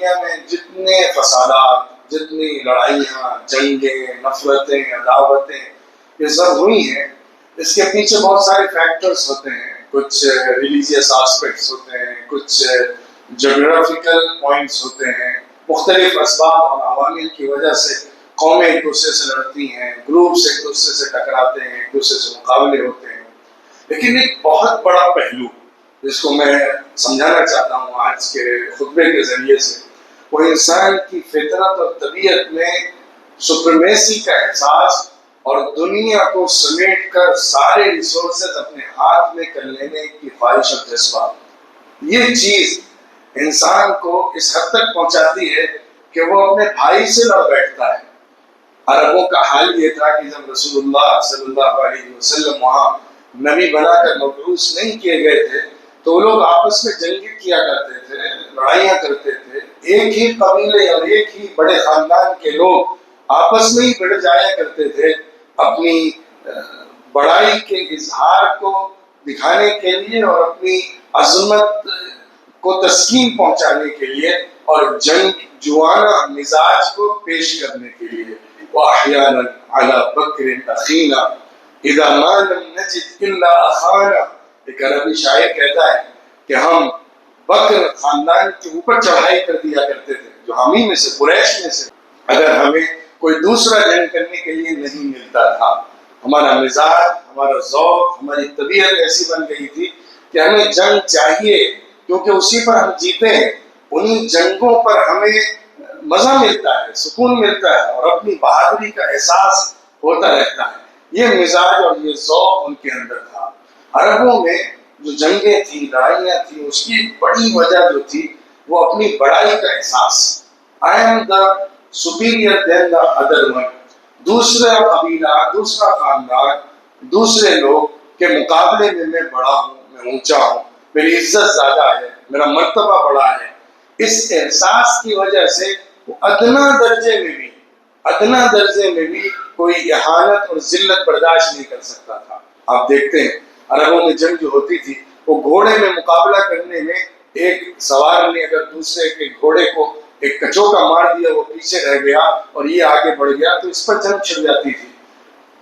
دنیا میں جتنے فسادات، جتنی لڑائیاں، جنگیں، نفرتیں، عداوتیں یہ سب ہوئی ہیں، اس کے پیچھے بہت سارے فیکٹرز ہوتے ہیں. کچھ ریلیجیس آسپیکٹس ہوتے ہیں، کچھ جغرافیکل پوائنٹس ہوتے ہیں. مختلف اسباب اور عوامل کی وجہ سے قومیں ایک دوسرے سے لڑتی ہیں، گروپس ایک دوسرے سے ٹکراتے ہیں، ایک دوسرے سے مقابلے ہوتے ہیں. لیکن ایک بہت بڑا پہلو جس کو میں سمجھانا چاہتا ہوں آج کے خطبے کے ذریعے سے، وہ انسان کی فطرت اور طبیعت میں سپریمیسی کا احساس اور دنیا کو سمیٹ کر سارے ریسورسز اپنے ہاتھ میں کر لینے کی خواہش اور جذبہ. یہ چیز انسان کو اس حد تک پہنچاتی ہے کہ وہ اپنے بھائی سے لڑ بیٹھتا ہے. عربوں کا حال یہ تھا کہ جب رسول اللہ صلی اللہ علیہ وسلم وہاں نبی بنا کر مبعوث نہیں کیے گئے تھے تو وہ لوگ آپس میں جنگیں کیا کرتے تھے، لڑائیاں کرتے تھے. ایک ہی قبیلے اور ایک ہی بڑے خاندان کے لوگ آپس میں ہی بڑھ جایا کرتے تھے اپنی بڑائی کے اظہار کو دکھانے کے لیے اور اپنی عظمت کو تسکین پہنچانے کے لیے اور جنگ جوانہ مزاج کو پیش کرنے کے لیے. وَأَحْيَانًا عَلَى بَكْرٍ أَخِينَا إِذَا مَا لَمْ نَجِدْ إِلَّا أَخَانَا. ایک عربی شاعر کہتا ہے کہ ہم بکر خاندان کے اوپر چڑھائی کر دیا کرتے تھے، جو ہمیں میں سے، قریش میں سے، اگر ہمیں کوئی دوسرا جنگ کرنے کے لیے نہیں ملتا تھا. ہمارا مزاج، ہمارا ذوق، ہماری طبیعت ایسی بن گئی تھی کہ ہمیں جنگ چاہیے کیونکہ اسی پر ہم جیتے ہیں. انہی جنگوں پر ہمیں مزہ ملتا ہے، سکون ملتا ہے اور اپنی بہادری کا احساس ہوتا رہتا ہے. یہ مزاج اور یہ ذوق ان کے اندر تھا. عربوں میں جو جنگیں تھیں، لڑائیاں تھیں، اس کی بڑی وجہ جو تھی وہ اپنی بڑائی کا احساس. I am the superior than the other one. دوسرا قبیلہ، دوسرا خاندان، دوسرے لوگ کے مقابلے میں میں بڑا ہوں، میں اونچا ہوں، میری عزت زیادہ ہے، میرا مرتبہ بڑا ہے. اس احساس کی وجہ سے وہ ادنا درجے میں بھی کوئی اہانت اور ذلت برداشت نہیں کر سکتا تھا. آپ دیکھتے ہیں عربوں میں جنگ جو ہوتی تھی وہ گھوڑے میں مقابلہ کرنے میں ایک سوار نے اگر دوسرے کے گھوڑے کو ایک کچوکا مار دیا، وہ پیچھے رہ گیا اور یہ آگے بڑھ گیا تو اس پر جنگ چھڑ جاتی تھی.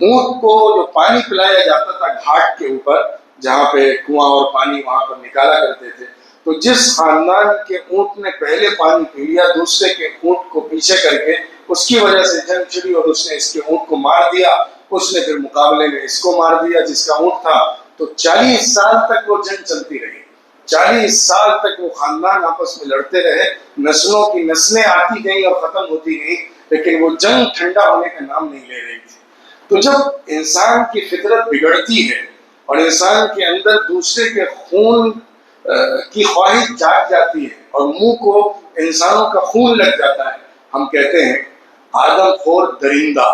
اونٹ کو جو پانی پلایا جاتا تھا گھاٹ کے اوپر جہاں پہ کنواں اور پانی وہاں پر نکالا کرتے تھے، تو جس خاندان کے اونٹ نے پہلے پانی پی لیا دوسرے کے اونٹ کو پیچھے کر کے، اس کی وجہ سے جنگ چھڑی اور اس نے اس کے اونٹ کو مار دیا. اس نے پھر مقابلے میں اس کو مار دیا جس کا اونٹ تھا. تو 40 سال تک وہ جنگ چلتی رہی. 40 سال تک وہ خاندان آپس میں لڑتے رہے، نسلوں کی نسلیں آتی گئیں اور ختم ہوتی گئیں، لیکن وہ جنگ ٹھنڈا ہونے کا نام نہیں لے رہی تھی. تو جب انسان کی فطرت بگڑتی ہے اور انسان کے اندر دوسرے کے خون کی خواہش جاگ جاتی ہے اور منہ کو انسانوں کا خون لگ جاتا ہے، ہم کہتے ہیں آدم خور درندہ.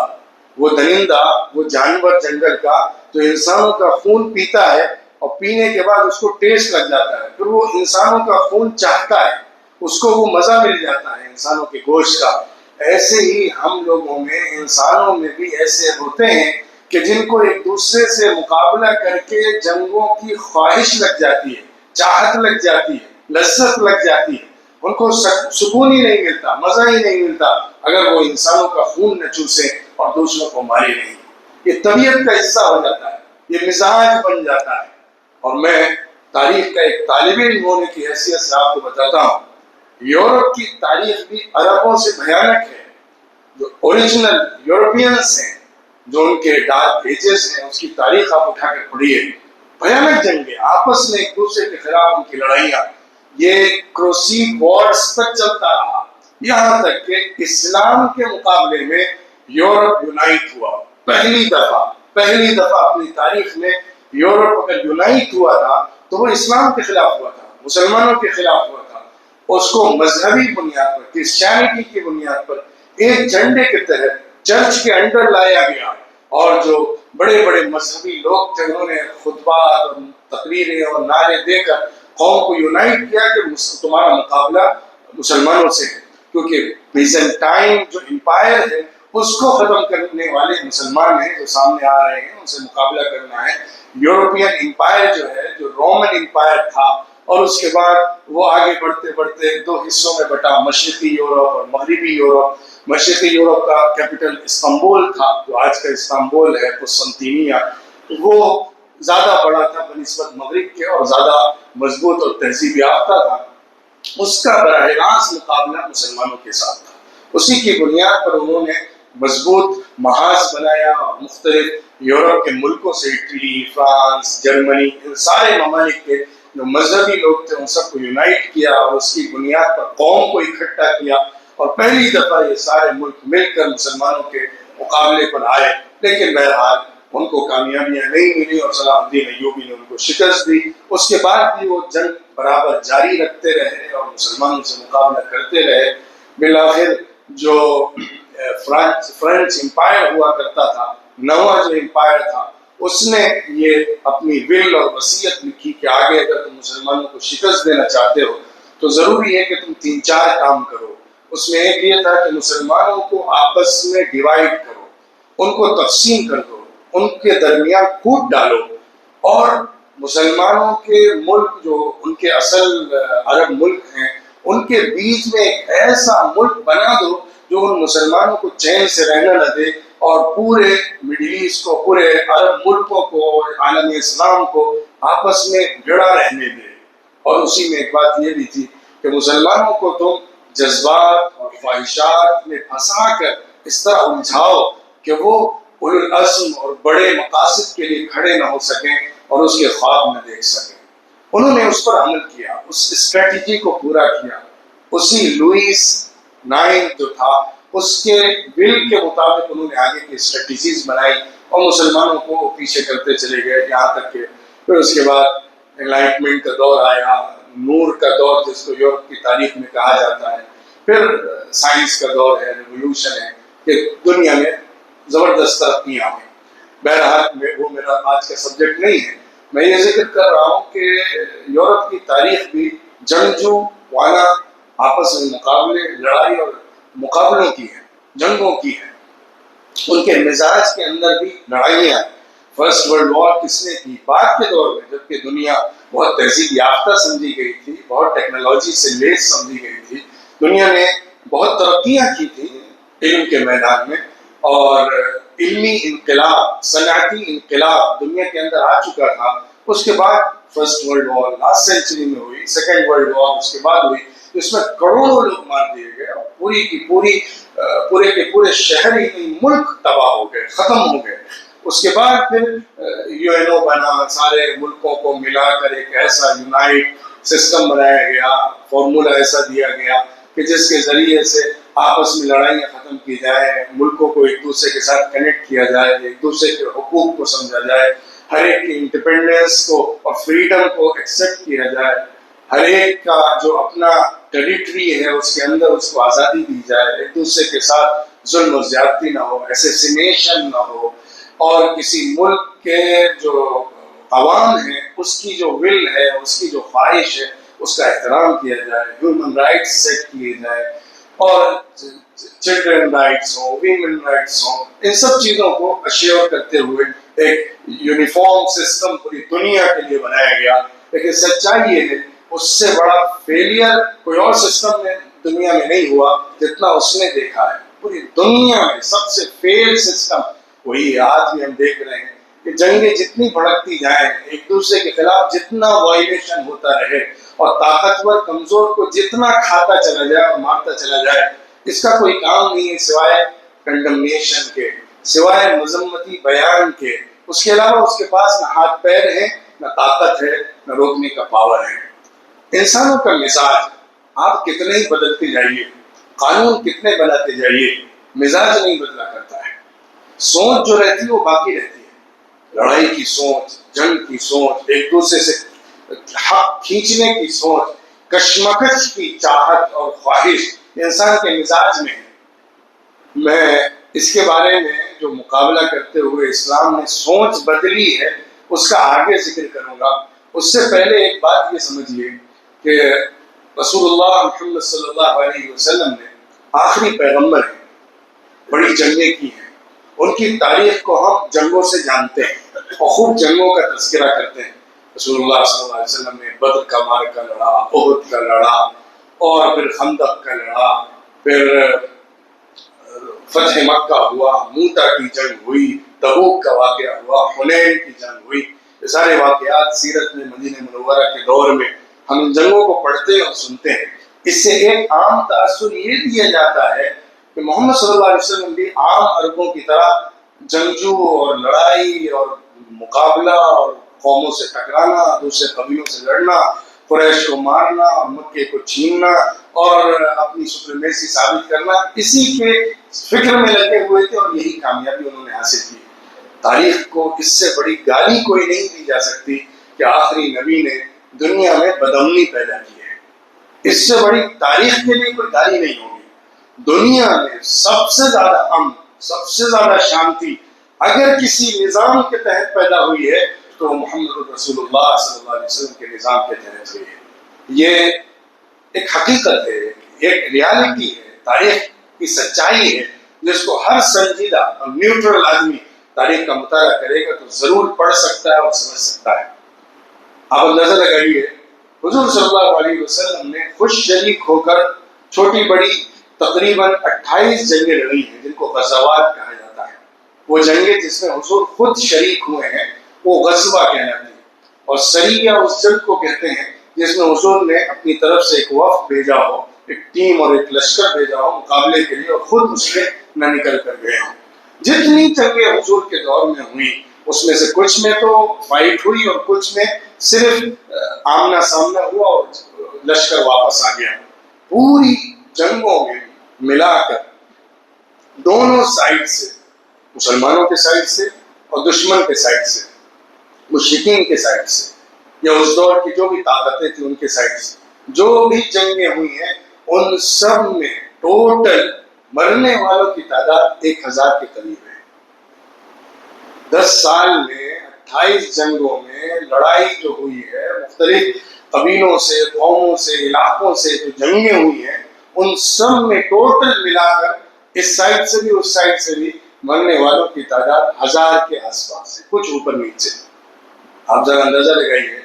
وہ درندہ، وہ جانور جنگل کا جو انسانوں کا خون پیتا ہے اور پینے کے بعد اس کو ٹیسٹ لگ جاتا ہے، پھر وہ انسانوں کا خون چاہتا ہے، اس کو وہ مزہ مل جاتا ہے انسانوں کے گوشت کا. ایسے ہی ہم لوگوں میں، انسانوں میں بھی ایسے ہوتے ہیں کہ جن کو ایک دوسرے سے مقابلہ کر کے جنگوں کی خواہش لگ جاتی ہے، چاہت لگ جاتی ہے، لذت لگ جاتی ہے. ان کو سکون ہی نہیں ملتا، مزہ ہی نہیں ملتا اگر وہ انسانوں کا خون نہ چوسے اور دوسروں کو مارے نہیں. یہ طبیعت کا حصہ ہو جاتا ہے، یہ مزاج بن جاتا ہے. اور میں تاریخ کا ایک طالب علم ہونے کی حیثیت سے آپ کو بتاتا ہوں، یورپ کی تاریخ بھی عربوں سے بھیانک ہے. جو اوریجنل یورپینس ہیں، جو ان کے ڈارک ایجز ہیں، اس کی تاریخ آپ اٹھا کے پڑھیے. بھیانک جنگیں، آپس میں ایک دوسرے کے خلاف ان کی لڑائیاں، یہ کروسیڈ وارز تک چلتا رہا، یہاں تک کہ اسلام کے مقابلے میں یورپ یونائٹ ہوا. پہلی دفعہ اپنی تاریخ میں یورپ اگر یونائٹ ہوا تھا تو وہ اسلام کے خلاف ہوا تھا، مسلمانوں کے خلاف ہوا تھا. اس کو مذہبی بنیاد پر، کرسچینٹی کی بنیاد پر ایک جھنڈے کے تحت چرچ کے انڈر لایا گیا. اور جو بڑے بڑے مذہبی لوگ تھے انہوں نے خطبات اور تقریریں اور نعرے دے کر قوم کو یونائٹ کیا کہ تمہارا مقابلہ مسلمانوں سے ہے، کیونکہ بیزنٹائن جو امپائر ہے اس کو ختم کرنے والے مسلمان ہیں جو سامنے آ رہے ہیں، ان سے مقابلہ کرنا ہے. یورپین امپائر جو ہے، جو رومن امپائر تھا، اور اس کے بعد وہ آگے بڑھتے بڑھتے دو حصوں میں بٹا، مشرقی یورپ اور مغربی یورپ۔ مشرقی یورپ کا کیپٹل استنبول تھا، جو آج کا استنبول ہے، قسطنطنیہ، وہ زیادہ بڑا تھا بنسبت مغرب کے اور زیادہ مضبوط اور تہذیب یافتہ تھا۔ اس کا براہ راست مقابلہ مسلمانوں کے ساتھ تھا۔ اسی کی بنیاد پر انہوں نے مضبوط محاذ بنایا اور مختلف یورپ کے ملکوں سے، اٹلی، فرانس، جرمنی، ان سارے ممالک کے جو مذہبی لوگ تھے ان سب کو یونائٹ کیا اور اس کی بنیاد پر قوم کو اکٹھا کیا، اور پہلی دفعہ یہ سارے ملک مل کر مسلمانوں کے مقابلے پر آئے۔ لیکن بہرحال ان کو کامیابیاں نہیں ملی اور صلاح الدین ایوبی نے ان کو شکست دی۔ اس کے بعد بھی وہ جنگ برابر جاری رکھتے رہے اور مسلمانوں سے مقابلہ کرتے رہے۔ بالآخر جو فرینچ امپائر ہوا کرتا تھا، نواں جو امپائر تھا، اس نے یہ اپنی ول اور وصیت لکھی کہ آگے اگر تم مسلمانوں کو شکست دینا چاہتے ہو تو ضروری ہے کہ تم 3-4 کام کرو۔ اس میں ایک یہ تھا کہ مسلمانوں کو آپس میں ڈیوائیڈ کرو، ان کو تقسیم کر دو، ان کے درمیان پھوٹ ڈالو، اور مسلمانوں کے ملک جو ان کے اصل عرب ملک ہیں ان کے بیچ میں ایک ایسا ملک بنا دو جو ان مسلمانوں کو چین سے رہنا نہ دے، اور پورے مڈل ایسٹ کو، پورے عرب ملکوں کو، عالم اسلام کو آپس میں بھیڑا رہنے دے۔ اور اسی میں ایک بات یہ بھی تھی کہ مسلمانوں کو تم جذبات اور خواہشات میں پھنسا کر اس طرح الجھاؤ کہ وہ اولو العزم اور بڑے مقاصد کے لیے کھڑے نہ ہو سکیں اور اس کے خواب نہ دیکھ سکیں۔ انہوں نے اس پر عمل کیا، اس اسٹریٹجی کو پورا کیا۔ اسی لوئس 9 جو تھا اس کے ول کے مطابق انہوں نے آگے کی اسٹریٹجیز بنائی اور مسلمانوں کو پیچھے کرتے چلے گئے، یہاں تک کہ پھر اس کے بعد انلائٹمنٹ کا دور آیا، نور کا دور جس کو یورپ کی تاریخ میں کہا جاتا ہے، پھر سائنس کا دور ہے، ریولوشن ہے، کہ دنیا میں زبردست ترقیاں ہوئیں۔ بہرحال وہ میرا آج کا سبجیکٹ نہیں ہے، میں یہ ذکر کر رہا ہوں کہ یورپ کی تاریخ بھی جنگجو والا، آپس میں مقابلے، لڑائی اور مقابلوں کی ہے، جنگوں کی ہے۔ ان کے مزاج کے اندر بھی لڑائیاں۔ فرسٹ ورلڈ وار کس نے کی؟ بعد کے دور میں، جبکہ دنیا بہت تہذیب یافتہ سمجھی گئی تھی، بہت ٹیکنالوجی سے لیس سمجھی گئی تھی، دنیا نے بہت ترقیاں کی تھی علم کے میدان میں، اور علمی انقلاب، صنعتی انقلاب دنیا کے اندر آ چکا تھا۔ اس کے بعد first world war last century میں ہوئی، سیکنڈ ورلڈ وار اس کے بعد ہوئی، اس میں کروڑوں لوگ مار دیے گئے اور پوری کی پوری پورے کے پورے شہر ہی نہیں، ملک تباہ ہو گئے، ختم ہو گئے۔ اس کے بعد پھر UN بنا، سارے ملکوں کو ملا کر ایک ایسا یونائٹ سسٹم بنایا گیا، فارمولا ایسا دیا گیا کہ جس کے ذریعے سے آپس میں لڑائیاں ختم کی جائے، ملکوں کو ایک دوسرے کے ساتھ کنیکٹ کیا جائے، ایک دوسرے کے حقوق کو سمجھا جائے، ہر ایک کی انڈیپینڈنس کو اور فریڈم کو ایکسیپٹ کیا جائے، ہر ایک کا جو اپنا ٹیریٹری ہے اس کے اندر اس کو آزادی دی جائے، ایک دوسرے کے ساتھ ظلم و زیادتی نہ ہو، ایسیسینیشن نہ ہو، اور کسی ملک کے جو عوام ہیں اس کی جو ول ہے، اس کی جو خواہش ہے، اس کا احترام کیا جائے، ہیومن رائٹس سیٹ کیے جائے، اور چلڈرن رائٹس ہوں، ویمن رائٹس ہوں، ان سب چیزوں کو اشیور کرتے ہوئے ایک یونیفارم سسٹم پوری دنیا کے لیے بنایا گیا۔ لیکن سچائی یہ ہے اس سے بڑا فیلئر کوئی اور سسٹم میں دنیا میں نہیں ہوا جتنا اس نے دیکھا ہے۔ پوری دنیا میں سب سے فیل سسٹم وہی ہے۔ آج بھی ہم دیکھ رہے ہیں کہ جنگیں جتنی بھڑکتی جائیں، ایک دوسرے کے خلاف جتنا وائلیشن ہوتا رہے، اور طاقتور کمزور کو جتنا کھاتا چلا جائے اور مارتا چلا جائے، اس کا کوئی کام نہیں ہے سوائے کنڈمنیشن کے، سوائے مذمتی بیان کے۔ اس کے علاوہ اس کے پاس نہ ہاتھ پیر ہے، نہ طاقت ہے، نہ روکنے کا پاور ہے۔ انسانوں کا مزاج، آپ کتنے ہی بدلتے جائیے، قانون کتنے بناتے جائیے، مزاج نہیں بدلا کرتا ہے۔ سوچ جو رہتی ہے وہ باقی رہتی ہے، لڑائی کی سوچ، جنگ کی سوچ، ایک دوسرے سے حق کھینچنے کی سوچ، کشمکش کی چاہت اور خواہش انسان کے مزاج میں ہے۔ میں اس کے بارے میں جو مقابلہ کرتے ہوئے اسلام نے سوچ بدلی ہے اس کا آگے ذکر کروں گا۔ اس سے پہلے ایک بات یہ سمجھیے کہ رسول اللہ محمد صلی اللہ علیہ وسلم نے آخری پیغمبر ہیں، بڑی جنگیں کی ہیں، ان کی تاریخ کو ہم جنگوں سے جانتے ہیں اور خوب جنگوں کا تذکرہ کرتے ہیں۔ رسول اللہ صلی اللہ علیہ وسلم نے بدر کا معرکہ لڑا، احد کا لڑا، اور پھر خندق کا لڑا، پھر فتح مکہ ہوا، موتا کی جنگ ہوئی، تبوک کا واقعہ ہوا، حنین کی جنگ ہوئی۔ یہ سارے واقعات سیرت میں مدینہ منورہ کے دور میں ہم ان جنگوں کو پڑھتے ہیں اور سنتے ہیں۔ اس سے ایک عام تاثر یہ دیا جاتا ہے کہ محمد صلی اللہ علیہ وسلم بھی عام عربوں کی طرح جنگجو اور لڑائی اور مقابلہ اور قوموں سے ٹکرانا، دوسرے قبیلوں سے لڑنا، قریش کو مارنا، مکے کو چھیننا اور اپنی سپریمیسی ثابت کرنا، اسی کے فکر میں لگے ہوئے تھے اور یہی کامیابی انہوں نے حاصل کی۔ تاریخ کو اس سے بڑی گالی کوئی نہیں دی جا سکتی کہ آخری نبی نے دنیا میں بدامنی پیدا کی ہے۔ اس سے بڑی تاریخ کے لیے کوئی گالی نہیں ہوگی۔ دنیا میں سب سے زیادہ امن، سب سے زیادہ شانتی اگر کسی نظام کے تحت پیدا ہوئی ہے تو محمد رسول اللہ صلی اللہ علیہ وسلم کے نظام کے تحت ہوئی ہے۔ یہ ایک حقیقت ہے، ایک ریالٹی ہے، تاریخ کی سچائی ہے جس کو ہر سنجیدہ اور نیوٹرل آدمی تاریخ کا مطالعہ کرے گا تو ضرور پڑھ سکتا ہے اور سمجھ سکتا ہے۔ آپ اندازہ لگائیے، حضور صلی اللہ علیہ وسلم نے خود شریک ہو کر چھوٹی بڑی تقریباً 28 جنگیں لڑی ہیں جن کو غزوات کہا جاتا ہے۔ وہ جنگیں جس میں حضور خود شریک ہوئے ہیں وہ غزوہ کہلاتی ہیں، اور سریہ اس جنگ کو کہتے ہیں جس میں حضور نے اپنی طرف سے ایک وفد بھیجا ہو، ایک ٹیم اور ایک لشکر بھیجا ہو مقابلے کے لیے، اور خود اس میں نہ نکل کر گئے ہوں۔ جتنی جنگیں حضور کے دور میں ہوئی اس میں سے کچھ میں تو فائٹ ہوئی اور کچھ میں صرف آمنا سامنا ہوا اور لشکر واپس آ گیا۔ پوری جنگوں میں ملا کر دونوں سائڈ سے، مسلمانوں کے سائڈ سے اور دشمن کے سائڈ سے، مشرکین کے سائڈ سے، یا اس دور کی جو بھی طاقتیں تھیں ان کے سائڈ سے، جو بھی جنگیں ہوئی ہیں ان سب میں ٹوٹل مرنے والوں کی تعداد 1000 کے قریب ہے۔ 10 سال میں 28 جنگوں میں لڑائی جو ہوئی ہے، مختلف قبیلوں سے، قوموں سے، علاقوں سے جو جنگیں ہوئی ہیں ان سب میں ٹوٹل ملا کر اس سائڈ سے بھی اس سائڈ سے بھی مرنے والوں کی تعداد 1000 کے آس پاس ہے، کچھ اوپر نیچے۔ آپ ذرا اندازہ لگائیے،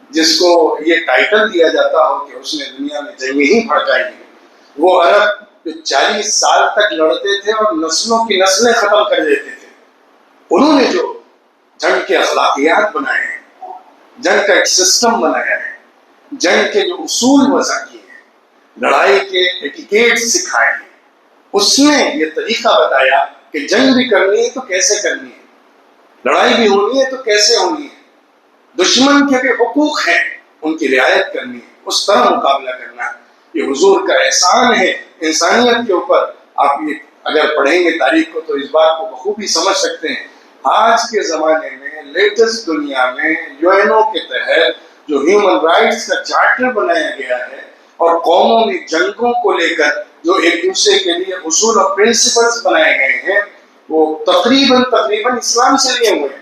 جس کو یہ ٹائٹل دیا جاتا ہو کہ اس نے دنیا میں جنگیں ہی بھڑکائی ہیں، وہ عرب جو 40 سال تک لڑتے تھے اور نسلوں کی نسلیں ختم کر دیتے تھے، انہوں نے جو جنگ کے اخلاقیات بنائے ہیں، جنگ کا ایک سسٹم بنایا ہے، جنگ کے جو اصول وضع کیے ہیں، لڑائی کے ایٹیکیٹ سکھائے ہیں، اس نے یہ طریقہ بتایا کہ جنگ بھی کرنی ہے تو کیسے کرنی ہے، لڑائی بھی ہونی ہے تو کیسے ہونی ہے، دشمن کے بھی حقوق ہیں ان کی رعایت کرنی ہے، اس طرح مقابلہ کرنا ہے۔ یہ حضور کا احسان ہے انسانیت کے اوپر۔ آپ یہ اگر پڑھیں گے تاریخ کو تو اس بات کو بخوبی سمجھ سکتے ہیں۔ آج کے زمانے میں لیٹسٹ دنیا میں یو کے تحت جو ہیومن رائٹس کا چارٹر بنایا گیا ہے اور قوموں میں جنگوں کو لے کر جو ایک دوسرے کے لیے اصول اور پرنسپلز بنائے گئے ہیں وہ تقریباً اسلام سے لیے ہوئے ہیں۔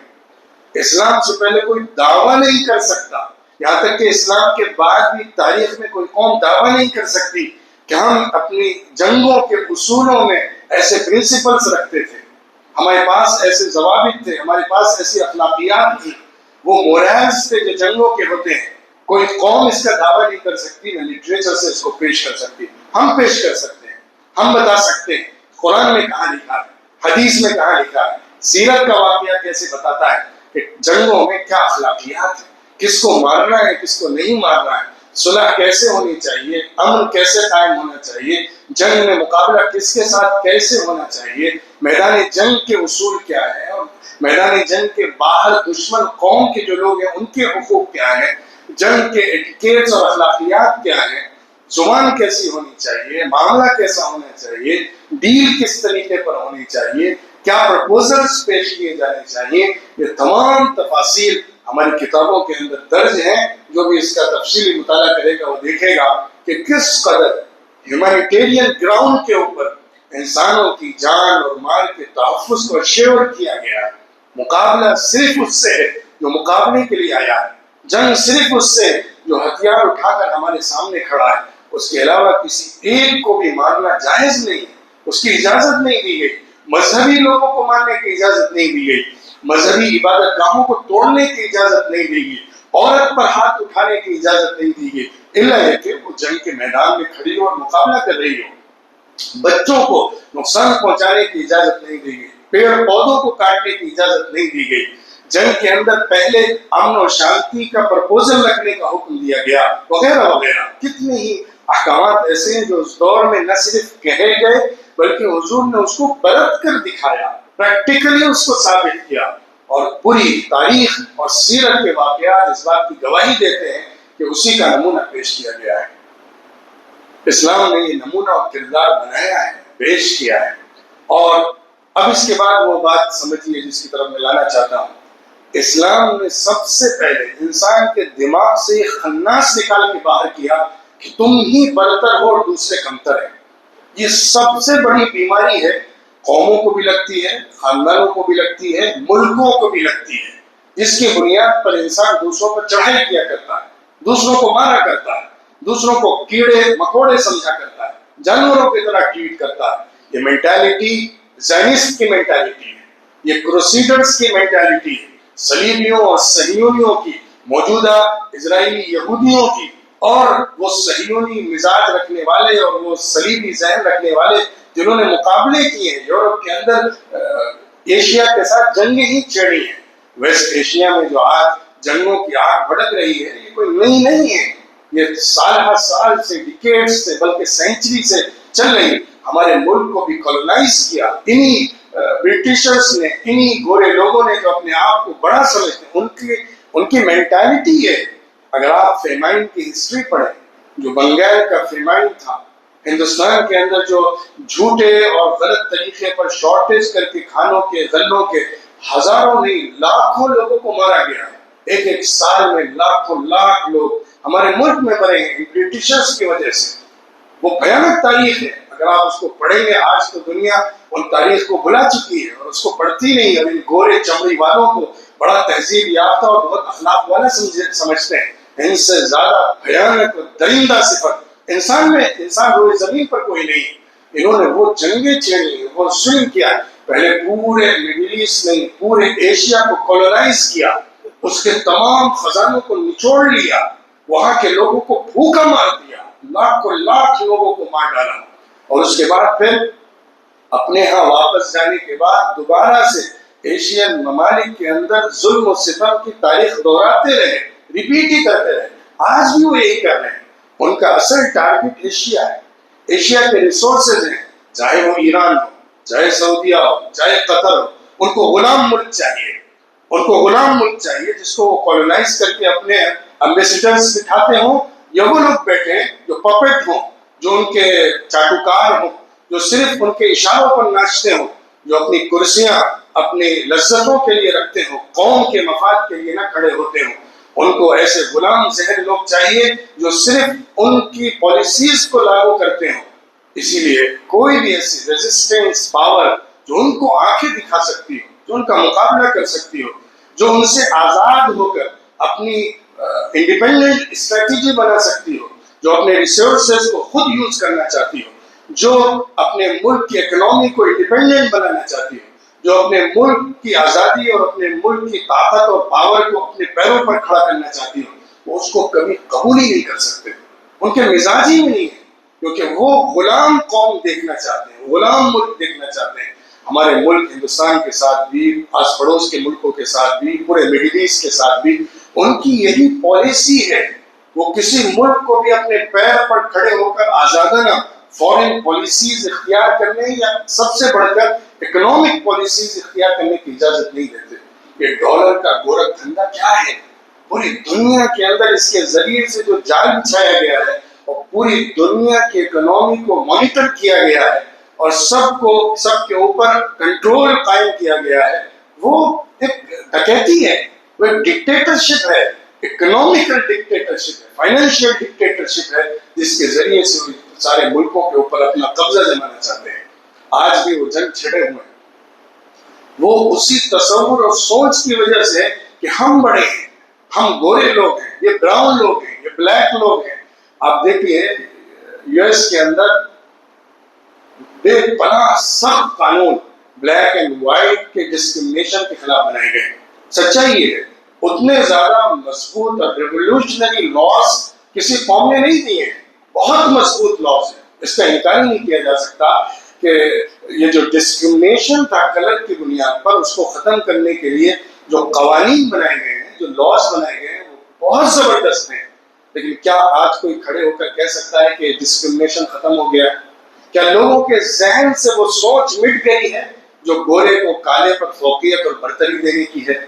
اسلام سے پہلے کوئی دعویٰ نہیں کر سکتا، یہاں تک کہ اسلام کے بعد بھی تاریخ میں کوئی قوم دعویٰ نہیں کر سکتی کہ ہم اپنی جنگوں کے اصولوں میں ایسے پرنسپلز رکھتے تھے، ہمارے پاس ایسے ضوابط تھے، ہمارے پاس ایسی اخلاقیات تھی، وہ مورالز تھے جو جنگوں کے ہوتے ہیں۔ کوئی قوم اس کا دعویٰ نہیں کر سکتی، نہ لٹریچر سے اس کو پیش کر سکتی۔ ہم پیش کر سکتے ہیں، ہم بتا سکتے ہیں قرآن میں کہاں لکھا ہے، حدیث میں کہاں لکھا ہے، سیرت کا واقعہ کیسے بتاتا ہے کہ جنگوں میں کیا اخلاقیات ہیں، کس کو مارنا ہے کس کو نہیں مارنا ہے، صلح کیسے ہونی چاہیے، امن کیسے قائم ہونا چاہیے، جنگ میں مقابلہ کس کے ساتھ کیسے ہونا چاہیے، میدان جنگ کے اصول کیا ہے، اور میدان جنگ کے باہر دشمن قوم کے جو لوگ ہیں ان کے حقوق کیا ہیں، جنگ کے ایٹیکیٹس اور اخلاقیات کیا ہیں، زبان کیسی ہونی چاہیے، معاملہ کیسا ہونا چاہیے، ڈیل کس طریقے پر ہونی چاہیے، کیا پرپوزلز پیش کیے جانے چاہیے، یہ تمام تفاصیل ہماری کتابوں کے اندر درج ہیں۔ جو بھی اس کا تفصیلی مطالعہ کرے گا وہ دیکھے گا کہ کس قدر ہیومینیٹیرین گراؤنڈ کے اوپر انسانوں کی جان اور مال کے تحفظ کو ایشور کیا گیا ہے۔ مقابلہ صرف اس سے ہے جو مقابلے کے لیے آیا ہے، جنگ صرف اس سے جو ہتھیار اٹھا کر ہمارے سامنے کھڑا ہے، اس کے علاوہ کسی ایک کو بھی مارنا جائز نہیں ہے، اس کی اجازت نہیں دی گئی، مذہبی لوگوں کو مارنے کی اجازت نہیں دی گئی، مذہبی عبادت گاہوں کو توڑنے کی اجازت نہیں دی گئی، عورت پر ہاتھ اٹھانے کی اجازت نہیں دی گئی الا یہ کہ وہ جنگ کے میدان میں کھڑی ہو اور مقابلہ کر رہی ہو. بچوں کو نقصان پہنچانے کی اجازت نہیں دی گئی, پیڑ پودوں کو کاٹنے کی اجازت نہیں دی گئی. جنگ کے اندر پہلے امن اور شانتی کا پرپوزل رکھنے کا حکم دیا گیا, وغیرہ وغیرہ. کتنے ہی احکامات ایسے ہیں جو اس دور میں نہ صرف کہے گئے بلکہ حضور نے اس کو برت کر دکھایا, پریکٹیکلی اس کو ثابت کیا. اور پوری تاریخ اور سیرت کے واقعات اس بات کی گواہی دیتے ہیں کہ اسی کا نمونہ پیش کیا گیا ہے. اسلام نے یہ نمونہ اور کردار بنایا ہے, پیش کیا ہے. اور اب اس کے بعد وہ بات سمجھیے جس کی طرف میں لانا چاہتا ہوں. اسلام نے سب سے پہلے انسان کے دماغ سے یہ خناس نکال کے باہر کیا کہ تم ہی برتر ہو اور دوسرے کمتر ہیں. یہ سب سے بڑی بیماری ہے, قوموں کو بھی لگتی ہے, خاندانوں کو بھی لگتی ہے, ملکوں کو بھی لگتی ہے, جس کی بنیاد پر انسان دوسروں پر چڑھائی کیا کرتا ہے, دوسروں کو مارا کرتا ہے, دوسروں کو کیڑے مکوڑے سمجھا کرتا ہے, جانوروں کی طرح ٹریٹ کرتا ہے. یہ مینٹالٹی زائنسٹ کی مینٹالٹی ہے, یہ کروسیڈرز کی مینٹالٹی ہے, صلیبیوں اور صہیونیوں کی, موجودہ اسرائیلی یہودیوں کی, اور وہ صہیونی مزاج رکھنے والے اور وہ صلیبی ذہن رکھنے والے جنہوں نے مقابلے کیے ہیں یورپ کے اندر ایشیا کے ساتھ جنگیں ہی چھیڑی ہیں. ویسٹ ایشیا میں جو آج جنگوں کی آگ بھڑک رہی ہے یہ کوئی نئی نہیں ہے, یہ سال ہر سال سے, ڈیکیڈ سے, بلکہ سینچری سے چل رہی. ہمارے ملک کو بھی کولونائز کیا انہی برٹشرز نے, انہی گورے لوگوں نے جو اپنے آپ کو بڑا سمجھتے ہیں. ان کی مینٹالٹی ہے. اگر آپ فیمائن کی ہسٹری پڑھیں, جو بنگال کا فیمائن تھا, ہندوستان کے اندر جو جھوٹے اور غلط طریقے پر شارٹیج کر کے کھانوں کے, غلوں کے ہزاروں نہیں لاکھوں لوگوں کو مارا گیا ہے. ایک ایک سال میں لاکھوں لاکھ لوگ ہمارے ملک میں مرے ہیں برٹشرز کی وجہ سے. وہ بھیانک تاریخ ہے. اگر آپ اس کو پڑھیں گے, آج تو دنیا ان تاریخ کو بھلا چکی ہے اور اس کو پڑھتی نہیں. اب ان گورے چمڑی والوں کو بڑا تہذیب یافتہ اور بہت اخلاق والا سمجھتے ہیں. ان سے زیادہ بھیانک اور درندہ صفت انسان میں, انسان روئے زمین پر کوئی نہیں. انہوں نے وہ جنگیں چھیڑی, وہ ظلم کیا. پہلے پورے مڈل ایسٹ نہیں پورے ایشیا کو کولونائز کیا, اس کے تمام خزانوں کو نچوڑ لیا, وہاں کے لوگوں کو بھوکا مار دیا, لاکھوں لاکھ لوگوں کو مار ڈالا. اور اس کے بعد پھر اپنے ہاں واپس جانے کے بعد دوبارہ سے ایشین ممالک کے اندر ظلم و ستم کی تاریخ دہراتے رہے, ریپیٹ ہی کرتے رہے. آج بھی وہ یہی کر رہے ہیں. ان کا اصل ٹارگٹ ایشیا ہے, ایشیا کے ریسورسز ہیں, چاہے وہ ایران ہو, چاہے سعودیہ ہو, چاہے قطر ہو. ان کو غلام ملک چاہیے, ان کو غلام ملک چاہیے جس کو وہ کولونائز کر کے اپنے امبیسڈرز دکھاتے ہوں, یا وہ لوگ بیٹھے جو پپٹ ہوں, جو ان کے چاٹوکار ہوں, جو صرف ان کے اشاروں پر ناچتے ہوں, جو اپنی کرسیاں اپنی لذتوں کے لیے رکھتے ہوں, قوم کے مفاد کے لیے نہ کھڑے ہوتے ہوں. ان کو ایسے غلام ذہن لوگ چاہیے جو صرف ان کی پالیسیز کو لاگو کرتے ہوں. اسی لیے کوئی بھی ایسی ریزسٹنس پاور جو ان کو آنکھیں دکھا سکتی ہو, جو ان کا مقابلہ کر سکتی ہو, جو ان سے آزاد ہو کر اپنی انڈیپینڈنٹ اسٹریٹجی بنا سکتی ہو, جو اپنے ریسورسز کو خود یوز کرنا چاہتی ہو, جو اپنے ملک کی اکنامی کو انڈیپینڈنٹ بنانا چاہتی ہو, جو اپنے ملک کی آزادی اور اپنے ملک کی طاقت اور پاور کو اپنے پیروں پر کھڑا کرنا چاہتی ہو, وہ اس کو کبھی قبول ہی نہیں کر سکتے. ان کے مزاج ہی میں نہیں ہے, کیونکہ وہ غلام قوم دیکھنا چاہتے ہیں, غلام ملک دیکھنا چاہتے ہیں. ہمارے ملک ہندوستان کے ساتھ بھی, آس پڑوس کے ملکوں کے ساتھ بھی, پورے مڈل ایسٹ کے ساتھ بھی ان کی یہی پالیسی ہے. وہ کسی ملک کو بھی اپنے پیر پر کھڑے ہو کر آزادانہ فورن پالیسیز اختیار کرنے یا سب سے بڑھ کر اکنامک پالیسیز اختیار کرنے کی اجازت نہیں دیتے. یہ ڈالر کا گورکھ دھندا کیا ہے؟ پوری دنیا کے اندر اس کے ذریعے سے جو جال بچھایا گیا ہے اور پوری دنیا کی اکنامی کو مانیٹر کیا گیا ہے اور سب کے اوپر کنٹرول قائم کیا گیا ہے, وہ ایک ڈکیتی ہے, وہ ایک ڈکٹیٹرشپ ہے, اکنامیکل ڈکٹیٹرشپ ہے, فائنینشیل ڈکٹیٹرشپ ہے, جس کے ذریعے سے سارے ملکوں کے اوپر اپنا قبضہ جمانا چاہتے ہیں. آج بھی وہ جنگ چھڑے ہوئے ہیں, وہ اسی تصور اور سوچ کی وجہ سے کہ ہم بڑے ہیں, ہم گورے لوگ ہیں, یہ براؤن لوگ ہیں, یہ بلیک لوگ ہیں. آپ دیکھیے یو ایس کے اندر بے پناہ سخت قانون بلیک اینڈ وائٹ کے ڈسکریمنیشن کے خلاف بنائے گئے. سچائی یہ ہے, اتنے زیادہ مضبوط اور ریولیوشنری لاز کسی قوم نے نہیں دیے ہیں، بہت مضبوط لاز ہیں، اس کا انکار ہی نہیں کیا جا سکتا کہ یہ جو ڈسکرمنیشن تھا کلر کی بنیاد پر، اس کو ختم کرنے کے لیے جو قوانین بنائے گئے ہیں، جو لاز بنائے گئے ہیں، وہ بہت زبردست ہیں۔ لیکن کیا آج کوئی کھڑے ہو کر کہہ سکتا ہے کہ ڈسکرمنیشن ختم ہو گیا؟ کیا لوگوں کے ذہن سے وہ سوچ مٹ گئی ہے جو گورے کو کالے پر فوقیت اور برتری دینے کی ہے؟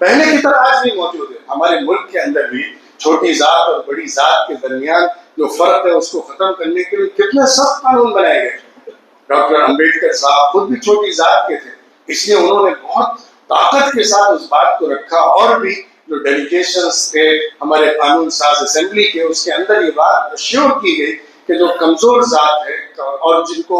پہلے کی طرح آج بھی موجود ہے۔ ہمارے ملک کے اندر بھی چھوٹی ذات اور بڑی ذات کے درمیان جو فرق ہے اس کو ختم کرنے کے لیے کتنے سخت قانون بنائے گئے۔ ڈاکٹر امبیڈکر صاحب خود بھی چھوٹی ذات کے تھے، اس لیے انہوں نے بہت طاقت کے ساتھ اس بات کو رکھا، اور بھی جو ڈیلیگیشنز تھے ہمارے قانون ساز اسمبلی کے، اس کے اندر یہ بات اشیور کی گئی کہ جو کمزور ذات ہے اور جن کو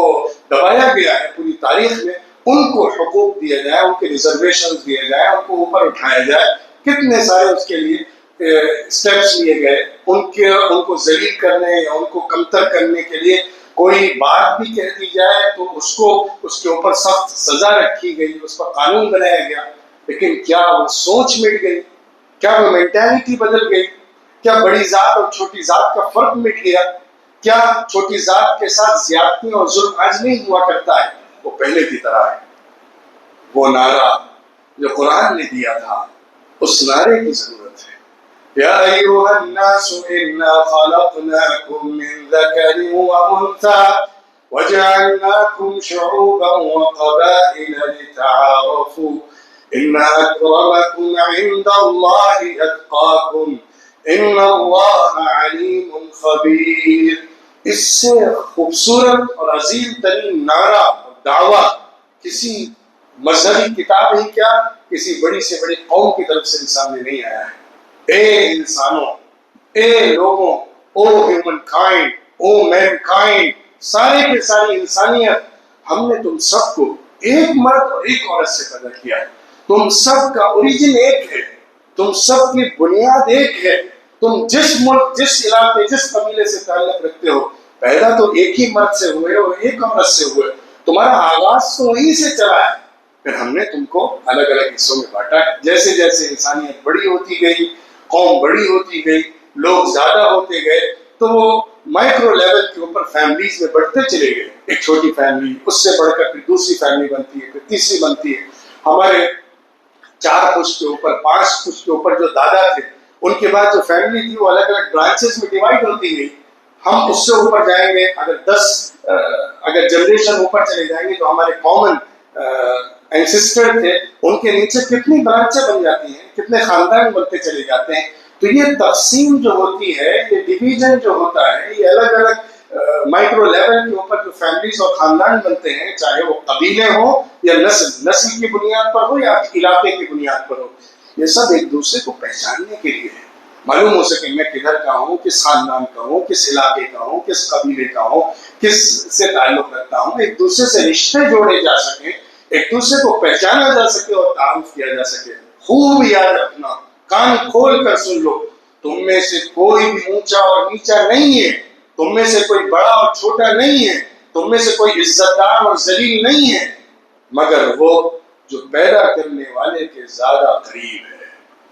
دبایا گیا ہے پوری تاریخ میں، ان کو حقوق دیا جائے، ان کے ریزرویشنز دیے جائے، ان کو اوپر اٹھایا جائے۔ کتنے سارے اس کے لیے اسٹیپس لیے گئے، ان کو ذلیل کرنے یا ان کو کمتر کرنے کے لیے کوئی بات بھی کہہ دی جائے تو اس کے اوپر سخت سزا رکھی گئی، اس پر قانون بنایا گیا۔ لیکن کیا وہ سوچ مٹ گئی؟ کیا وہ مینٹالٹی بدل گئی؟ کیا بڑی ذات اور چھوٹی ذات کا فرق مٹ گیا؟ کیا چھوٹی ذات کے ساتھ زیادتی اور ظلم آج نہیں ہوا کرتا ہے؟ وہ پہلے کی طرح ہے۔ وہ نعرہ جو قرآن نے دیا تھا، اس نعرے کی ضرورت ہے۔ یا ایھا الناس انا خلقناکم من ذکر وانثی وجعلناکم شعوبا وقبائل لتعارفوا ان اکرمکم عند اللہ اتقاکم ان اللہ علیم خبیر۔ اس سے خوبصورت اور عظیم ترین نعرہ اور دعویٰ کسی مذہبی کتاب ہی کیا، کسی بڑی سے بڑی قوم کی طرف سے سامنے نہیں آیا ہے۔ اے انسانوں، اے لوگوں، او ہیومن کائنڈ، او مین کائنڈ، سارے کے ساری انسانیت، ہم نے تم سب کو ایک مرد اور ایک عورت سے پیدا کیا ہے۔ تم سب کا اوریجن ایک ہے، تم سب کی بنیاد ایک ہے۔ تم جس ملک، جس علاقے، جس قبیلے سے تعلق رکھتے ہو، پیدا تو ایک ہی مرد سے ہوئے اور ایک عورت سے ہوئے، تمہارا آغاز تو وہیں سے چلا ہے۔ پھر ہم نے تم کو الگ الگ حصوں میں بانٹا ہے۔ جیسے جیسے انسانیت بڑی ہوتی گئی، قوم بڑی ہوتی گئی، لوگ زیادہ ہوتے گئے، تو وہ مائکرو لیول کے اوپر فیملیز میں بڑھتے چلے گئے۔ ایک چھوٹی فیملی، اس سے بڑھ کر پھر دوسری فیملی بنتی ہے، پھر تیسری بنتی ہے۔ ہمارے 4 پشت کے اوپر، 5 پشت کے اوپر جو دادا تھے، ان کے بعد جو فیملی تھی وہ الگ الگ برانچز میں ڈیوائڈ ہوتی گئی۔ ہم اس سے اوپر جائیں گے، اگر جنریشن اوپر چلے جائیں گے تو ہمارے کامن اینسسٹر تھے، ان کے نیچے کتنی برانچیں بن جاتی ہیں، کتنے خاندان بنتے چلے جاتے ہیں۔ تو یہ تقسیم جو ہوتی ہے، یہ ڈویژن جو ہوتا ہے، یہ الگ الگ مائکرو لیول کے اوپر جو فیملیز اور خاندان بنتے ہیں، چاہے وہ قبیلے ہوں یا نسل کی بنیاد پر ہو یا علاقے کی بنیاد پر ہو، یہ سب ایک دوسرے کو پہچاننے کے لیے ہے، معلوم ہو سکے میں کدھر کا ہوں، کس خاندان کا ہوں، کس علاقے کا ہوں، کس قبیلے کا ہوں، کس سے تعلق رکھتا ہوں، ایک دوسرے سے رشتے جوڑے جا سکیں، ایک دوسرے کو پہچانا جا سکے اور تعارف کیا جا سکے۔ خوب یاد رکھنا، کان کھول کر سن لو، تم میں سے کوئی بھی اونچا اور نیچا نہیں ہے، تم میں سے کوئی بڑا اور چھوٹا نہیں ہے، تم میں سے کوئی عزت دار اور ذلیل نہیں ہے، مگر وہ جو پیدا کرنے والے کے زیادہ قریب ہے،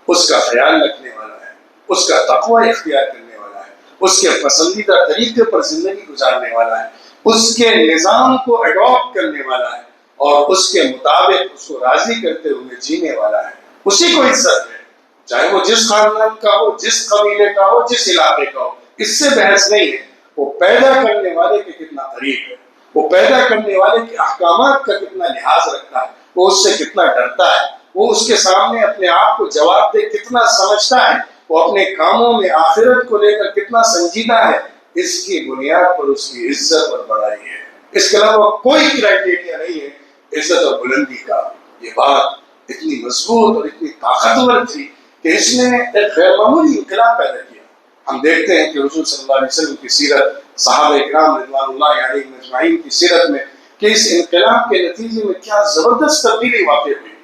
اس کا خیال رکھنے والا ہے، اس کا تقوی اختیار کرنے والا ہے، اس کے پسندیدہ طریقے پر زندگی گزارنے والا ہے، اس کے نظام کو اڈاپٹ کرنے والا ہے اور اس کے مطابق اس کو راضی کرتے ہوئے جینے والا ہے، اسی کو عزت ہے، چاہے وہ جس خاندان کا ہو، جس قبیلے کا ہو، جس علاقے کا ہو۔ اس سے بحث نہیں ہے، وہ پیدا کرنے والے کے کتنا قریب ہے، وہ پیدا کرنے والے کے احکامات کا کتنا لحاظ رکھتا ہے، وہ اس سے کتنا ڈرتا ہے، وہ اس کے سامنے اپنے آپ کو جواب دے کتنا سمجھتا ہے، وہ اپنے کاموں میں آخرت کو لے کر کتنا سنجیدہ ہے، اس کی بنیاد پر اس کی عزت اور بڑائی ہے۔ اس کے علاوہ کوئی کرائٹیریا نہیں ہے عزت اور بلندی کا۔ یہ بات اتنی مضبوط اور اتنی طاقتور تھی کہ اس نے ایک غیر معمولی انقلاب پیدا کیا۔ ہم دیکھتے ہیں کہ حضور صلی اللہ علیہ وسلم کی سیرت، صحابہ اکرام رضوان اللہ علیہم اجمعین کی سیرت میں کہ اس انقلاب کے نتیجے میں کیا زبردست تبدیلی واقع ہوئی،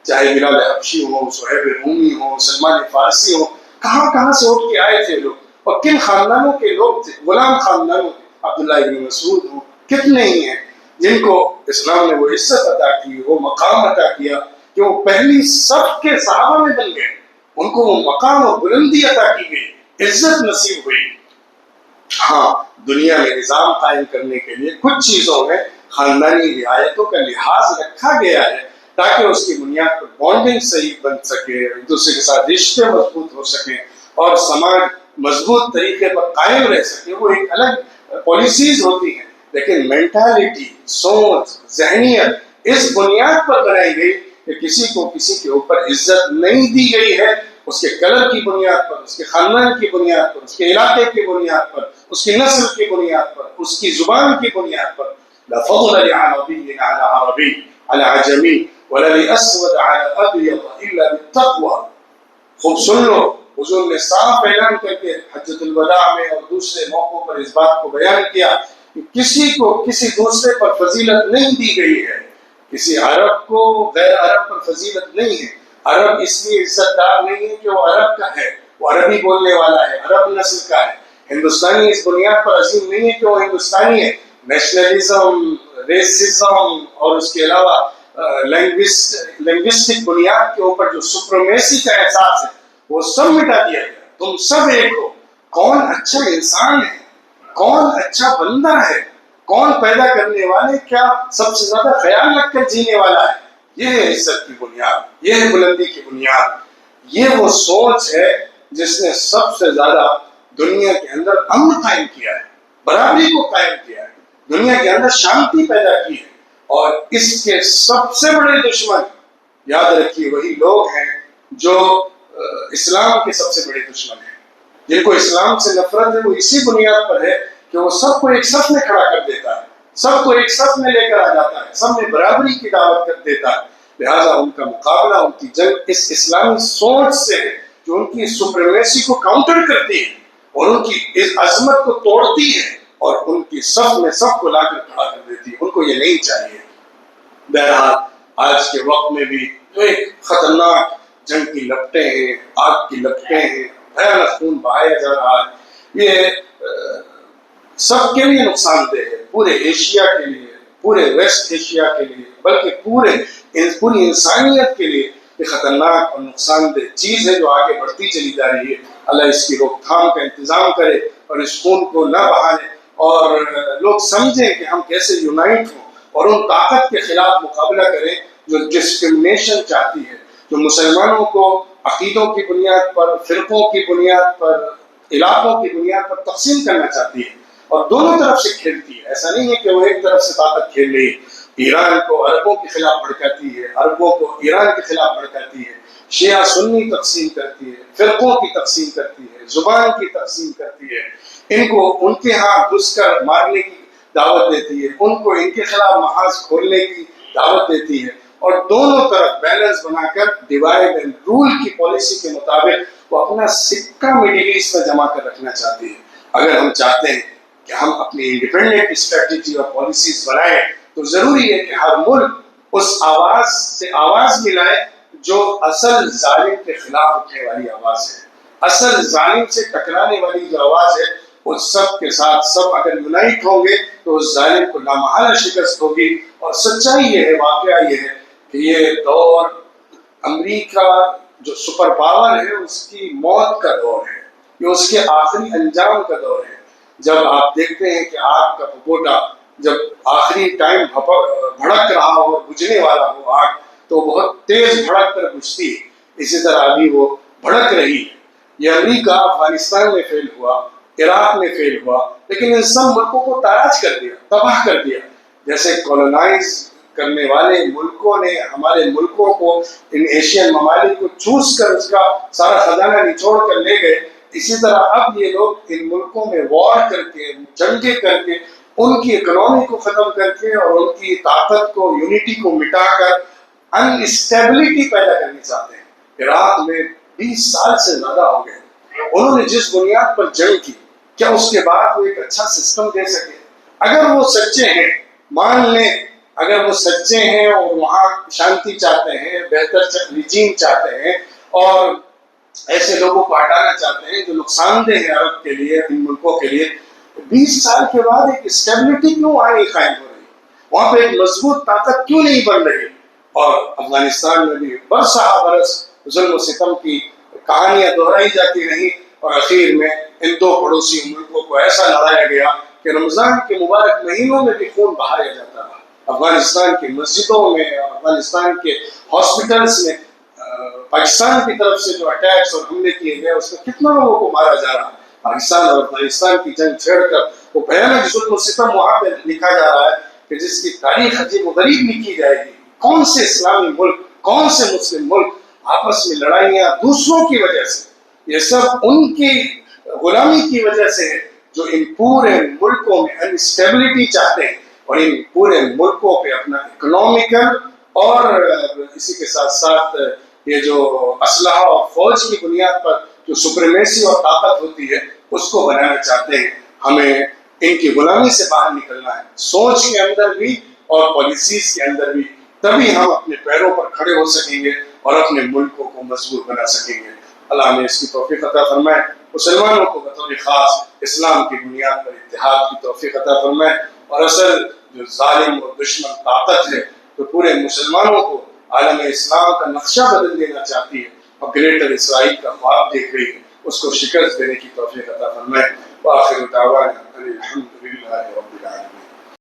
چاہے بلال حبشی ہوں، صہیب رومی ہوں، سلمان فارسی ہوں، کہاں کہاں سے اٹھ کے آئے تھے لوگ، اور کن خاندانوں کے لوگ تھے، غلام خاندانوں کے، عبداللہ ابن مسعود ہوں، کتنے ہی ہیں جن کو اسلام نے وہ عزت عطا کی، وہ مقام عطا کیا کہ وہ پہلی صف کے صحابہ میں بن گئے۔ ان کو وہ مقام اور بلندی عطا کی گئی, عزت نصیب ہوئی. ہاں, دنیا میں نظام قائم کرنے کے لیے کچھ چیزوں میں خاندانی رعایتوں کا لحاظ رکھا گیا ہے تاکہ اس کی بنیاد پر بانڈنگ صحیح بن سکے, ایک دوسرے کے ساتھ رشتے مضبوط ہو سکیں اور سماج مضبوط طریقے پر قائم رہ سکے. وہ ایک الگ پالیسیز ہوتی ہیں, لیکن مینٹالٹی, سوچ, ذہنیت اس بنیاد پر بنائی گئی کہ کسی کو کسی کے اوپر عزت نہیں دی گئی ہے اس کے کلر کی بنیاد پر, اس کے خاندان کی بنیاد پر, اس کے علاقے کی بنیاد پر, اس کی نسل کی بنیاد پر, اس کی زبان کی بنیاد پر. لا فضل لعربي على عربي على عجمي ولا لأسود على أبيض إلا بالتقوى. خوب سن لو, حضور نے صاف اعلان کر کے حجۃ الوداع میں اور دوسرے موقعوں پر اس بات کو بیان کیا کہ کسی کو کسی دوسرے پر فضیلت نہیں دی گئی ہے. کسی عرب کو غیر عرب پر فضیلت نہیں ہے. عرب اس لیے عزت دار نہیں ہے کہ وہ عرب کا ہے, وہ عربی بولنے والا ہے, عرب نسل کا ہے. ہندوستانی اس بنیاد پر عظیم نہیں ہے کہ وہ ہندوستانی ہے. نیشنلزم, ریسزم اور اس کے علاوہ لنگوسٹک بنیاد کے اوپر جو سپریمیسی کا احساس ہے وہ سب مٹا دیا گیا. تم سب ایک ہو. کون اچھا انسان ہے, کون اچھا بندہ ہے, کون پیدا کرنے والے کیا سب سے زیادہ خیال رکھ کر جینے والا ہے, یہ ہے عزت کی بنیاد, یہ ہے بلندی کی بنیاد. یہ وہ سوچ ہے جس نے سب سے زیادہ دنیا کے اندر امن قائم کیا ہے, برابری کو قائم کیا ہے, دنیا کے اندر شانتی پیدا کی ہے. اور اس کے سب سے بڑے دشمن یاد رکھیے وہی لوگ ہیں جو اسلام کے سب سے بڑے دشمن ہیں. جن کو اسلام سے نفرت ہے وہ اسی بنیاد پر ہے کہ وہ سب کو ایک صف میں کھڑا کر دیتا ہے, سب کو ایک صف میں لے کر آ جاتا ہے, سب میں برابری کی دعوت کر دیتا ہے. لہٰذا ان کا مقابلہ, ان کی جنگ اس اسلامی سوچ سے ہے جو ان کی سپریمیسی کو کاؤنٹر کرتی ہے اور ان کی اس عظمت کو توڑتی ہے اور ان کی صف میں سب کو لا کر کھڑا کر دیتی ہے. ان کو یہ نہیں چاہیے. بہرحال آج کے وقت میں بھی جو ایک خطرناک جنگ کی لپٹیں ہیں, آگ کی لپٹیں ہیں, بھیانک خون بہایا جا رہا ہے, یہ سب کے لیے نقصان دہ ہے. پورے ایشیا کے لیے, پورے ویسٹ ایشیا کے لیے, بلکہ پوری انسانیت کے لیے یہ خطرناک اور نقصان دہ چیز ہے جو آگے بڑھتی چلی جا رہی ہے. اللہ اس کی روک تھام کا انتظام کرے اور اس خون کو نہ بہانے اور لوگ سمجھیں کہ ہم کیسے یونائٹ ہوں اور ان طاقت کے خلاف مقابلہ کریں جو ڈسکرمنیشن چاہتی ہے, جو مسلمانوں کو عقیدوں کی بنیاد پر, فرقوں کی بنیاد پر, علاقوں کی بنیاد پر تقسیم کرنا چاہتی ہے اور دونوں طرف سے کھیلتی ہے. ایسا نہیں ہے کہ وہ ایک طرف سے طاقت کھیل رہی ہے. ایران کو عربوں کے خلاف بھڑکاتی ہے, عربوں کو ایران کے خلاف بھڑکاتی ہے, شیعہ سنی تقسیم کرتی ہے, فرقوں کی تقسیم کرتی ہے, زبان کی تقسیم کرتی ہے, ان کو ان کے ہاں گھس کر مارنے کی دعوت دیتی ہے, ان کو ان کے خلاف محاذ کھولنے کی دعوت دیتی ہے اور دونوں طرف بیلنس بنا کر ڈیوائڈ اینڈ رول کی پالیسی کے مطابق وہ اپنا سکہ مڈل ایسٹ میں جمع کر رکھنا چاہتی ہے. اگر ہم چاہتے ہیں کہ ہم اپنی انڈیپینڈنٹ اسٹریٹجی اور پالیسیز بنائیں تو ضروری ہے کہ ہر ملک اس آواز سے آواز ملائے جو اصل ظالم کے خلاف اٹھنے والی آواز ہے. اصل ظالم سے ٹکرانے والی جو آواز ہے اس سب کے ساتھ سب اگر یونائٹ ہوں گے تو اس ظالم کو لامحالہ شکست ہوگی. اور سچائی یہ ہے, واقعہ یہ ہے کہ یہ دور امریکہ جو سپر پاور ہے اس کی موت کا دور ہے, یہ اس کے آخری انجام کا دور ہے. جب آپ دیکھتے ہیں کہ آگ کا پھپوٹا جب آخری ٹائم بھڑک رہا ہو اور بجھنے والا ہو آگ تو بہت تیز بھڑک کر بجھتی ہے, اسی طرح ابھی وہ بھڑک رہی ہے. یہ امریکہ افغانستان میں فیل ہوا, عراق میں فیل ہوا, لیکن ان سب ملکوں کو تاراج کر دیا, تباہ کر دیا. جیسے کولونائز کرنے والے ملکوں نے ہمارے ملکوں کو, ان ایشین ممالک کو چوس کر اس کا سارا خزانہ نچوڑ کر لے گئے, اسی طرح اب یہ لوگ ان ملکوں میں وار کر کے, جنگیں کر کے, ان کی اکنامی کو ختم کر کے اور ان کی طاقت کو, یونٹی کو مٹا کر ان اسٹیبلٹی پیدا کرنی چاہتے ہیں. عراق میں 20 سال سے زیادہ ہو گئے. انہوں نے جس بنیاد پر جنگ کی, کیا اس کے بعد وہ ایک اچھا سسٹم دے سکے؟ اگر وہ سچے ہیں, مان لیں اگر وہ سچے ہیں اور وہاں شانتی چاہتے ہیں, بہتر رجیم چاہتے ہیں اور ایسے لوگوں کو ہٹانا چاہتے ہیں جو نقصان دہ ہے عرب کے لیے, ان ملکوں کے لیے, 20 سال کے بعد ایک اسٹیبلٹی کیوں وہاں نہیں قائم ہو رہی, وہاں پہ ایک مضبوط طاقت کیوں نہیں بن رہی؟ اور افغانستان میں بھی برسہ برس ظلم و ستم کی کہانیاں دہرائی جاتی رہیں اور اخیر میں ان دو پڑوسی ملکوں کو ایسا لڑایا گیا کہ رمضان کے مبارک مہینوں میں بھی خون بہایا جاتا رہا. افغانستان کی مسجدوں میں اور افغانستان کے ہاسپٹلس میں پاکستان کی طرف سے جو اٹیکس اور حملے کیے گئے اس میں کتنا لوگوں کو مارا جا رہا ہے. پاکستان اور افغانستان کی جنگ چھیڑ کر وہ بھیانک ظلم و ستم وہاں پہ لکھا جا رہا ہے کہ جس کی تاریخ عجیب و غریب لکھی جائے گی. کون سے اسلامی ملک، کون سے مسلم ملک آپس میں لڑائیاں دوسروں کی وجہ سے، یہ سب ان کی غلامی کی وجہ سے ہے جو ان پورے ملکوں میں انسٹیبلٹی چاہتے ہیں اور ان پورے ملکوں پہ اپنا اکنامیکل اور اسی کے ساتھ ساتھ یہ جو اسلحہ اور فوج کی بنیاد پر جو سپریمیسی اور طاقت ہوتی ہے اس کو بنانا چاہتے ہیں. ہمیں ان کی غلامی سے باہر نکلنا ہے، سوچ کے اندر بھی اور پالیسیز کے اندر بھی، تبھی ہم اپنے پیروں پر کھڑے ہو سکیں گے اور اپنے ملکوں کو مضبوط بنا سکیں گے. اللہ ہمیں اس کی توفیق عطا فرمائے. مسلمانوں کو بطور خاص اسلام کی بنیاد پر اتحاد کی توفیق عطا فرمائے. اور اصل جو ظالم اور دشمن طاقت ہے تو پورے مسلمانوں کو عالم اسلام کا نقشہ بدل دینا چاہتی ہے اور گریٹر اسرائیل کا خواب دیکھ رہی ہے، اس کو شکست دینے کی توفیق عطا فرمائے. وآخر دعوانا ان الحمد للہ رب العالمین.